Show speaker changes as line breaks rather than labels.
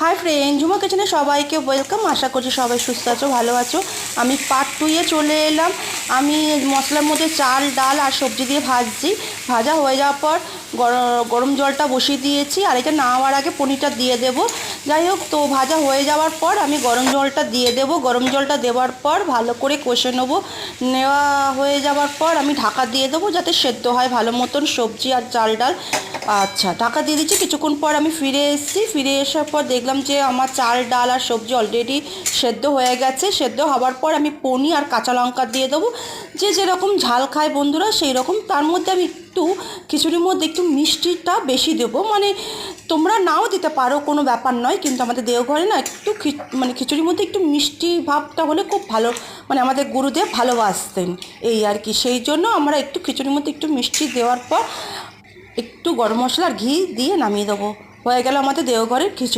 Hi friend, Jhuma কিচেনে সবাইকে welcome. আশা করছি সবাই সুস্থ আছো, ভালো আছো। আমি পার্ট 2-এ চলে এলাম। আমি মশলার মধ্যে চাল, ডাল আর সবজি দিয়ে ভাজছি। ভাজা হয়ে যাওয়ার পর গরম জলটা বসিয়ে দিয়েছি, আর এটা নামার আগে পনিরটা দিয়ে দেবো। যাই হোক, তো ভাজা হয়ে যাওয়ার পর আমি গরম জলটা দিয়ে দেবো। গরম জলটা দেওয়ার পর ভালো করে কষে নেবো। নেওয়া হয়ে যাওয়ার পর আমি ঢাকা দিয়ে দেবো যাতে সেদ্ধ হয় ভালো মতন সবজি আর চাল ডাল। আচ্ছা, ঢাকা দিয়ে দিচ্ছি। কিছুক্ষণ পর আমি ফিরে এসেছি। ফিরে আসার পর দেখলাম যে আমার চাল ডাল আর সবজি অলরেডি সেদ্ধ হয়ে গেছে। সেদ্ধ হওয়ার পর আমি পনির আর কাঁচা লঙ্কা দিয়ে দেবো। যে যেরকম ঝাল খায় বন্ধুরা সেই রকম। তার মধ্যে আমি একটু খিচুড়ির মধ্যে একটু মিষ্টিটা বেশি দেবো, মানে তোমরা নাও দিতে পারো, কোনো ব্যাপার নয়, কিন্তু আমাদের দেওঘরে না একটু মানে খিচুড়ির মধ্যে একটু মিষ্টি ভাবটা হলে খুব ভালো, মানে আমাদের গুরুদেব ভালোবাসতেন এই আর কি। সেই জন্য আমরা একটু খিচুড়ির মধ্যে একটু মিষ্টি দেওয়ার পর একটু গরম মশলা আর ঘি দিয়ে নামিয়ে দেবো। হয়ে গেল আমাদের দেওঘরের খিচুড়ি।